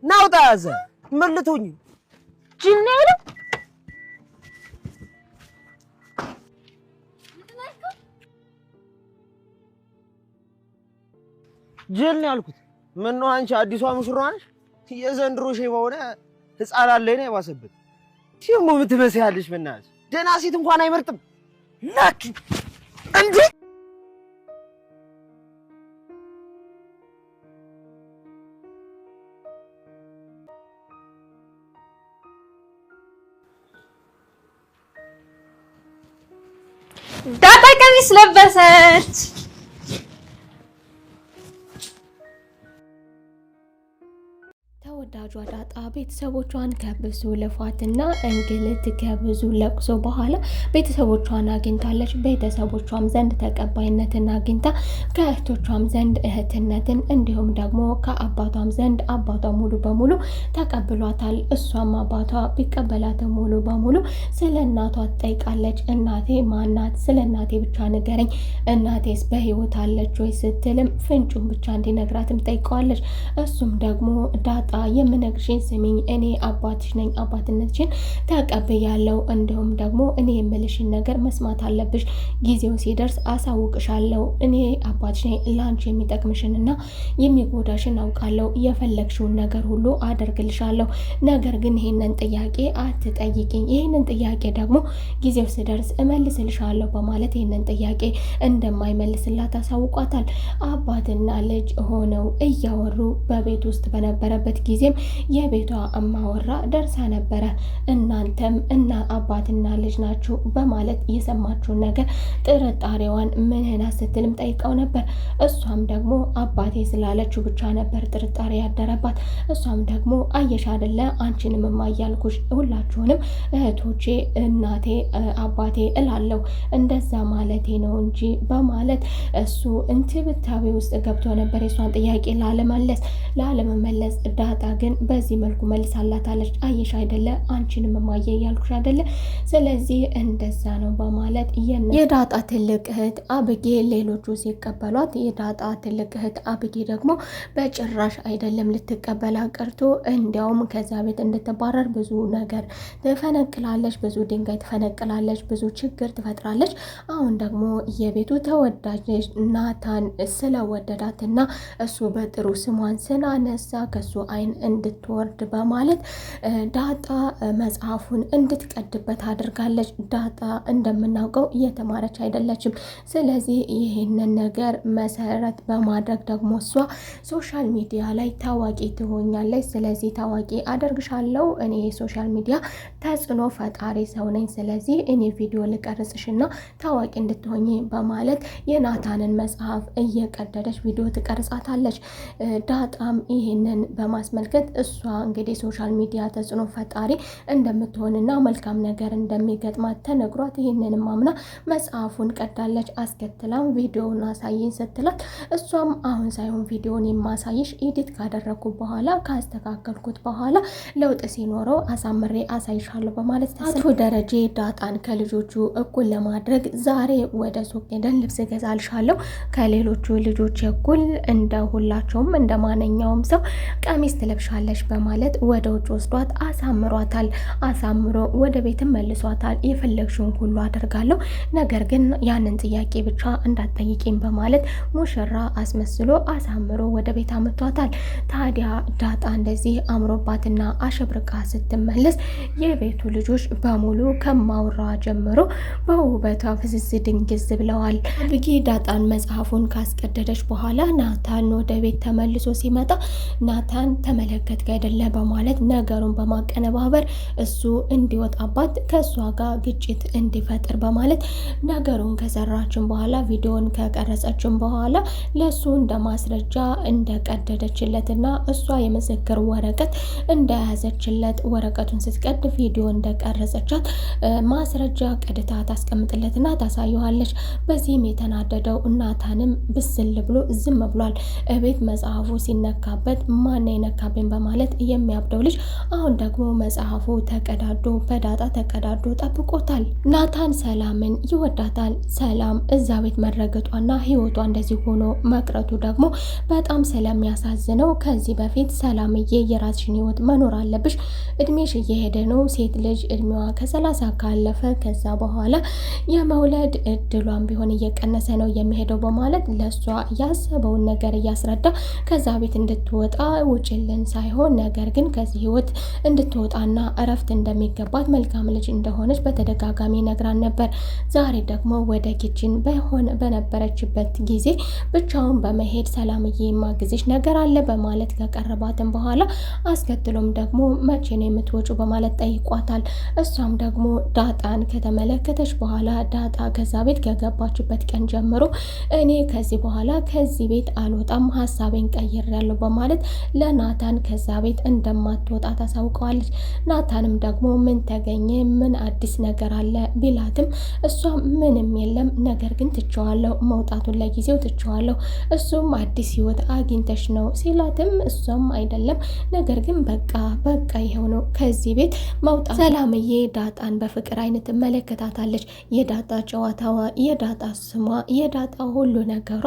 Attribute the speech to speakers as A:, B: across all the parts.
A: ናውጣ ያዘ መልቶኝ
B: ጅን ያለው
A: ጅል ያልኩት ምን ነው አንቺ አዲሷ ሙሽራ ነሽ የዘንድሮ ሼባ ሆነ ህፃን አለ ነው ያባሰበት ሲሞ ምትመስያለሽ በእናትሽ ደህና ሴት እንኳን አይመርጥም ላኪ እንዴ
B: ዳጣ ቀሚስ ለበሰች ተወዳጇ ዳጣ ቤተሰቦቿን ከብዙ ልፋትና እንግልት ከብዙ ለቅሶ በኋላ ቤተሰቦቿን አግኝታለች። ቤተሰቦቿም ዘንድ ተቀባይነትን አግኝታ ከእህቶቿም ዘንድ እህትነትን እንዲሁም ደግሞ ከአባቷም ዘንድ አባቷ ሙሉ በሙሉ ተቀብሏታል። እሷም አባቷ ቢቀበላትም ሙሉ በሙሉ ስለ እናቷ ትጠይቃለች። እናቴ ማናት? ስለ እናቴ ብቻ ንገረኝ፣ እናቴስ በህይወት አለች ወይ ስትልም ፍንጩን ብቻ እንዲነግራትም ጠይቀዋለች። እሱም ደግሞ ዳጣ የምነግርሽን ስሚኝ፣ እኔ አባትሽ ነኝ፣ አባትነትሽን ተቀብያለሁ። እንዲሁም ደግሞ እኔ የምልሽን ነገር መስማት አለብሽ። ጊዜው ሲደርስ አሳውቅሻለሁ። እኔ አባትሽ ነኝ፣ ላንቺ የሚጠቅምሽንና የሚጎዳሽን አውቃለሁ። የፈለግሽውን ነገር ሁሉ አደርግልሻለሁ። ነገር ግን ይሄንን ጥያቄ አትጠይቂኝ። ይሄንን ጥያቄ ደግሞ ጊዜው ሲደርስ እመልስልሻለሁ በማለት ይሄንን ጥያቄ እንደማይመልስላት አሳውቋታል። አባትና ልጅ ሆነው እያወሩ በቤት ውስጥ በነበረበት ጊዜም የቤቷ እማወራ ደርሳ ነበረ። እናንተም እና አባትና ልጅ ናችሁ በማለት የሰማችውን ነገር ጥርጣሬዋን ምንና ስትልም ጠይቀው ነበር። እሷም ደግሞ አባቴ ስላለችው ብቻ ነበር ጥርጣሬ ያደረባት። እሷም ደግሞ አየሽ አይደለ አንቺንም እማያልኩሽ ሁላችሁንም እህቶቼ እናቴ አባቴ እላለሁ እንደዛ ማለቴ ነው እንጂ በማለት እሱ እንትብታቤ ውስጥ ገብቶ ነበር የሷን ጥያቄ ላለመመለስ ዳጣ ግን በዚህ መልኩ መልሳላታለች። አየሽ አይደለ አንቺንም እማየ ያልኩሽ አይደለ ስለዚህ እንደዛ ነው በማለት የዳጣ ትልቅ እህት አብጌ ሌሎቹ ሲቀበሏት የዳጣ ትልቅ እህት አብጌ ደግሞ በጭራሽ አይደለም ልትቀበላ ቀርቶ እንዲያውም ከዛ ቤት እንድትባረር ብዙ ነገር ትፈነቅላለች፣ ብዙ ድንጋይ ትፈነቅላለች፣ ብዙ ችግር ትፈጥራለች። አሁን ደግሞ የቤቱ ተወዳጅ ናታን ስለወደዳትና እሱ በጥሩ ስሟን ስላነሳ ከሱ አይን እንድትወርድ በማለት ዳጣ መጽሐፉን እንድትቀድበት አድርጋለች። ዳጣ እንደምናውቀው እየተማረች አይደለችም። ስለዚህ ይህንን ነገር መሰረት በማድረግ ደግሞ እሷ ሶሻል ሚዲያ ላይ ታዋቂ ትሆኛለች። ስለዚህ ታዋቂ አደርግሻለሁ፣ እኔ የሶሻል ሚዲያ ተጽዕኖ ፈጣሪ ሰው ነኝ። ስለዚህ እኔ ቪዲዮ ልቀርጽሽና ታዋቂ እንድትሆኝ በማለት የናታንን መጽሐፍ እየቀደደች ቪዲዮ ትቀርጻታለች። ዳጣም ይህንን በማስመልከት እሷ እንግዲህ ሶሻል ሚዲያ ተጽዕኖ ፈጣሪ እንደምትሆንና መልካም ነገር እንደሚገጥማት ተነግሯት ይህንንም አምና መጽሐፉን ቀዳለች። አስከትላም ቪዲዮውን አሳይኝ ስትላት እሷም አሁን ሳይሆን ቪዲዮውን የማሳይሽ ኤዲት ካደረኩ በኋላ ካስተካከልኩት በኋላ ለውጥ ሲኖረው አሳምሬ አሳይሻለሁ በማለት አቶ ደረጀ ዳጣን ከልጆቹ እኩል ለማድረግ ዛሬ ወደ ሱቅ ሄደን ልብስ ገዛልሻለሁ ከሌሎቹ ልጆች እኩል እንደ ሁላቸውም እንደ ማንኛውም ሰው ቀሚስ ትለብሻለሽ በማለት ወደ ውጭ ወስዷት አሳምሯታል። አሳምሮ ወደ ቤትም መልሷታል። የፈለግሽውን ሁሉ አደርጋለሁ፣ ነገር ግን ያንን ጥያቄ ብቻ እንዳትጠይቂኝ በማለት ሙሽራ አስመስሎ አሳምሮ ወደ ቤት አመቷታል። ታዲያ ዳጣ እንደዚህ አምሮባትና አሸብርቃ ስትመለስ የቤቱ ልጆች በሙሉ ከማውራ ጀምሮ በውበቷ ፍዝዝ ድንግዝ ብለዋል። አብጌ ዳጣን መጽሐፉን ካስቀደደች በኋላ ናታን ወደ ቤት ተመልሶ ሲመጣ ናታን ተመለከትክ አይደለ በማለት ነገሩን በማቀነባበር እሱ እንዲወጣባት ከእሷ ጋር ግጭት እንዲፈጥር በማለት ነገሩን ከሰራችን በኋላ ቪዲዮን ከቀረጸችን በኋላ ለሱ እንደ ማስረጃ እንደቀደደችለትና እሷ የምስክር ወረቀት እንደያዘችለት ወረቀቱን ስትቀድ ቪዲዮ እንደቀረጸቻት ማስረጃ ቀድታ ታስቀምጥለትና ታሳየዋለች። በዚህም የተናደደው ናታንም ብስል ብሎ ዝም ብሏል። እቤት መጽሐፉ ሲነካበት ማን የነካበት መጣብኝ በማለት የሚያብደው ልጅ አሁን ደግሞ መጽሐፉ ተቀዳዶ በዳጣ ተቀዳዶ ጠብቆታል። ናታን ሰላምን ይወዳታል። ሰላም እዛ ቤት መረገጧና ህይወቷ እንደዚህ ሆኖ መቅረቱ ደግሞ በጣም ስለሚያሳዝነው ከዚህ በፊት ሰላምዬ የራስሽን ህይወት መኖር አለብሽ፣ እድሜሽ እየሄደ ነው፣ ሴት ልጅ እድሜዋ ከ30 ካለፈ ከዛ በኋላ የመውለድ እድሏን ቢሆን እየቀነሰ ነው የሚሄደው በማለት ለሷ ያሰበውን ነገር እያስረዳ ከዛ ቤት እንድትወጣ ውጭልን ሳይሆን ነገር ግን ከዚህ ህይወት እንድትወጣና እረፍት እንደሚገባት መልካም ልጅ እንደሆነች በተደጋጋሚ ነግራን ነበር። ዛሬ ደግሞ ወደ ኪችን በነበረችበት ጊዜ ብቻውን በመሄድ ሰላምዬ የማግዝሽ ነገር አለ በማለት ከቀረባትም በኋላ አስከትሎም ደግሞ መቼ ነው የምትወጪው በማለት ጠይቋታል። እሷም ደግሞ ዳጣን ከተመለከተች በኋላ ዳጣ ከዛ ቤት ከገባችበት ቀን ጀምሮ እኔ ከዚህ በኋላ ከዚህ ቤት አልወጣም፣ ሀሳቤን ቀይሬያለሁ በማለት ለናታን ከዛ ቤት እንደማትወጣ ታሳውቀዋለች። ናታንም ደግሞ ምን ተገኘ፣ ምን አዲስ ነገር አለ ቢላትም እሷ ምንም የለም፣ ነገር ግን ትቼዋለሁ፣ መውጣቱን ለጊዜው ትቼዋለሁ፣ እሱም አዲስ ህይወት አግኝተሽ ነው ሲላትም እሷም አይደለም፣ ነገር ግን በቃ ይሄው ነው ከዚህ ቤት መውጣት። ሰላምዬ ዳጣን በፍቅር አይነት ትመለከታታለች። የዳጣ ጨዋታዋ፣ የዳጣ ስሟ፣ የዳጣ ሁሉ ነገሯ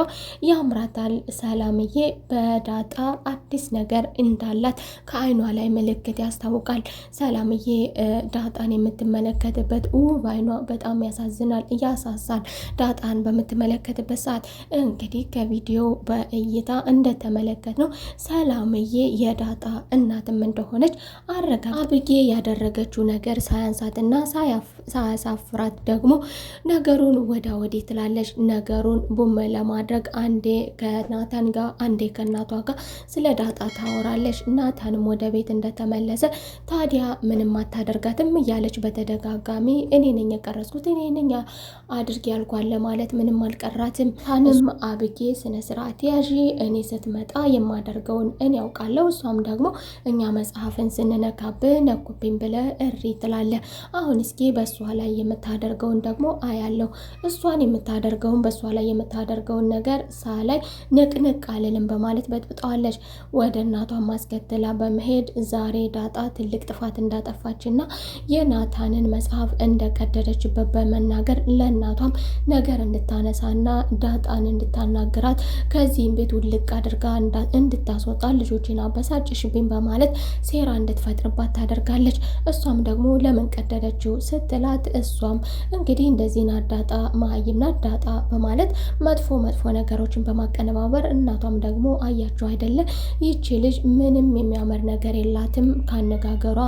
B: ያምራታል። ሰላምዬ በዳጣ አዲስ ነገር እንዳላት ከአይኗ ላይ ምልክት ያስታውቃል። ሰላምዬ ዳጣን የምትመለከትበት ውብ አይኗ በጣም ያሳዝናል፣ ያሳሳል። ዳጣን በምትመለከትበት ሰዓት እንግዲህ ከቪዲዮ በእይታ እንደተመለከት ነው ሰላምዬ የዳጣ እናትም እንደሆነች አረጋ። አብጌ ያደረገችው ነገር ሳያንሳትና ሳያሳፍራት ደግሞ ነገሩን ወዳ ወዲህ ትላለች። ነገሩን ቡም ለማድረግ አንዴ ከናታን ጋር አንዴ ከእናቷ ጋር ስለ ዳጣ ታወራለች። ናታንም ወደ ቤት እንደተመለሰ ታዲያ ምንም አታደርጋትም እያለች በተደጋጋሚ እኔ ነኝ የቀረጽኩት፣ እኔ ነኝ አድርግ ያልኳለ ማለት ምንም አልቀራትም። ታንም አብጌ ስነ ስርዓት ያዢ፣ እኔ ስትመጣ የማደርገውን እኔ ያውቃለሁ፣ እሷም ደግሞ እኛ መጽሐፍን ስንነካብህ ነኩብኝ ብለ እሪ ትላለ። አሁን እስኪ በእሷ ላይ የምታደርገውን ደግሞ አያለሁ፣ እሷን የምታደርገውን በእሷ ላይ የምታደርገውን ነገር ሳላይ ንቅንቅ አልልም በማለት በጥብጠዋለች። ወደ እናቷ ማስከተላ በመሄድ ዛሬ ዳጣ ትልቅ ጥፋት እንዳጠፋችና የናታንን መጽሐፍ እንደቀደደችበት በመናገር ለእናቷም ነገር እንድታነሳና ዳጣን እንድታናግራት ከዚህም ቤት ውልቅ አድርጋ እንድታስወጣ ልጆችን አበሳጭሽብኝ በማለት ሴራ እንድትፈጥርባት ታደርጋለች። እሷም ደግሞ ለምን ቀደደችው ስትላት እሷም እንግዲህ እንደዚህ ናት ዳጣ፣ መሀይም ናት ዳጣ በማለት መጥፎ ነገሮችን በማቀነባበር እናቷም ደግሞ አያቸው አይደለ ይቺ ልጅ ምንም የሚያምር ነገር የላትም፣ ካነጋገሯ፣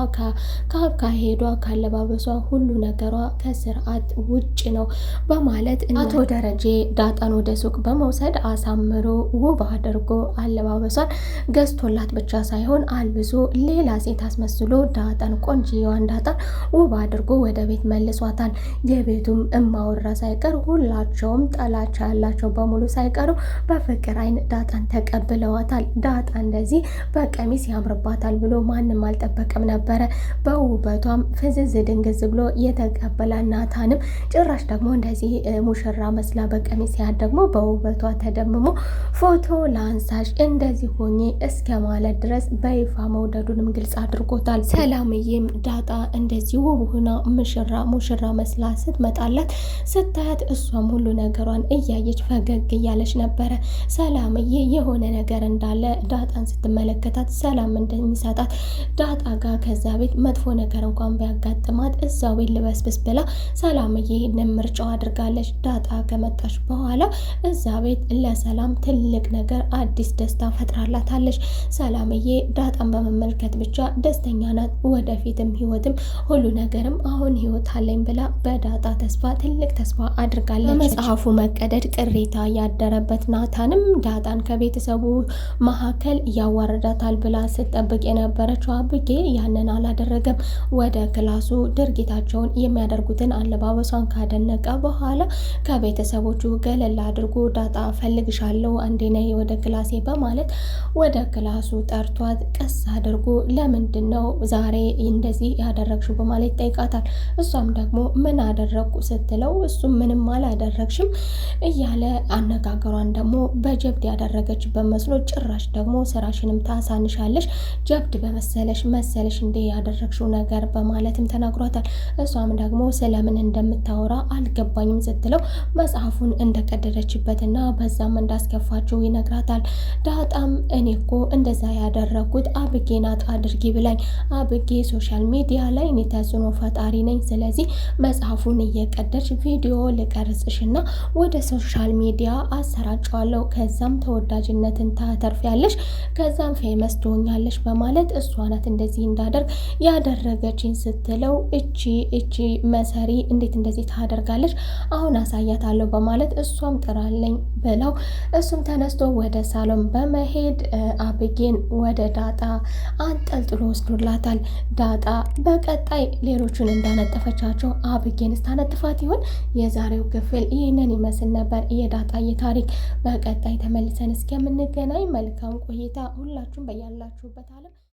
B: ካካሄዷ፣ ካለባበሷ ሁሉ ነገሯ ከስርዓት ውጭ ነው በማለት አቶ ደረጀ ዳጣን ወደ ሱቅ በመውሰድ አሳምሮ ውብ አድርጎ አለባበሷን ገዝቶላት ብቻ ሳይሆን አልብሶ ሌላ ሴት አስመስሎ ዳጣን ቆንጆዋን ዳጣን ውብ አድርጎ ወደ ቤት መልሷታል። የቤቱም እማወራ ሳይቀር ሁላቸውም ጠላቻ ያላቸው በሙሉ ሳይቀሩ በፍቅር አይን ዳጣን ተቀብለዋታል። ዳጣ እንደዚህ በቀሚስ ያምርባታል ብሎ ማንም አልጠበቅም ነበረ። በውበቷም ፍዝዝ ድንግዝ ብሎ የተቀበላ ናታንም ጭራሽ ደግሞ እንደዚህ ሙሽራ መስላ በቀሚስ ያ ደግሞ በውበቷ ተደምሞ ፎቶ ላንሳሽ እንደዚህ ሆኜ እስከ ማለት ድረስ በይፋ መውደዱንም ግልጽ አድርጎታል። ሰላምዬም ዳጣ እንደዚህ ውብ ሆና ሙሽራ መስላ ስትመጣላት ስታያት እሷም ሁሉ ነገሯን እያየች ፈገግ እያለች ነበረ። ሰላምዬ የሆነ ነገር እንዳለ ዳጣን ስትመለከታት ሰላም እንደሚሰጣት ዳጣ ጋር ከዛ ቤት መጥፎ ነገር እንኳን ቢያጋጥማት እዛው ቤት ልበስብስ ብላ ሰላምዬ ምርጫው አድርጋለች። ዳጣ ከመጣች በኋላ እዛ ቤት ለሰላም ትልቅ ነገር አዲስ ደስታ ፈጥራላታለች። ሰላምዬ ዳጣን በመመልከት ብቻ ደስተኛ ናት። ወደፊትም ህይወትም ሁሉ ነገርም አሁን ህይወት አለኝ ብላ በዳጣ ተስፋ ትልቅ ተስፋ አድርጋለች። በመጽሐፉ መቀደድ ቅሬታ ያደረበት ናታንም ዳጣን ከቤተሰቡ መካከል ያዋርዳታል ብላ ስትጠብቅ የነበረችው አብጌ ያንን አላደረገም። ወደ ክላሱ ድርጊታቸውን የሚያደርጉትን አለባበሷን ካደነቀ በኋላ ከቤተሰቦቹ ገለል አድርጎ ዳጣ ፈልግሻለሁ አንዴ ነይ ወደ ክላሴ በማለት ወደ ክላሱ ጠርቷት ቀስ አድርጎ ለምንድን ነው ዛሬ እንደዚህ ያደረግሽው በማለት ይጠይቃታል። እሷም ደግሞ ምን አደረግኩ ስትለው እሱም ምንም አላደረግሽም እያለ አነጋገሯን ደግሞ በጀብድ ያደረገችበት መስሎ ጭራሽ ደግሞ ስራሽንም ታሳንሻለሽ፣ ጀብድ መሰለሽ እንዴ ያደረግሽው ነገር በማለትም ተናግሯታል። እሷም ደግሞ ስለምን እንደምታወራ አልገባኝም ስትለው መጽሐፉን እንደቀደደችበትና በዛም እንዳስከፋችው ይነግራታል። ዳጣም እኔ እኮ እንደዛ ያደረኩት አብጌ ናት አድርጊ ብላኝ፣ አብጌ ሶሻል ሚዲያ ላይ እኔ ተጽዕኖ ፈጣሪ ነኝ፣ ስለዚህ መጽሐፉን እየቀደች ቪዲዮ ልቀርጽሽና ወደ ሶሻል ሚዲያ አሰራጫዋለሁ፣ ከዛም ተወዳጅነትን ታተርፊያለሽ፣ ከዛም ፌመስ ትሆኛለሽ በማለት እሷ ናት እንደዚህ እንዳደርግ ያደረገችኝ ስትለው እቺ መሰሪ እንዴት እንደዚህ ታደርጋለች? አሁን አሳያታለሁ በማለት እሷም ጥራለኝ ብለው እሱም ተነስቶ ወደ ሳሎን በመሄድ አብጌን ወደ ዳጣ አንጠልጥሎ ወስዶላታል። ዳጣ በቀጣይ ሌሎቹን እንዳነጠፈቻቸው አብጌን ስታነጥፋት ይሆን? የዛሬው ክፍል ይህንን ይመስል ነበር። የዳጣዬ ታሪክ በቀጣይ ተመልሰን እስከምንገናኝ መልካም ቆይታ። ሁላችሁም በያላችሁበት ዓለም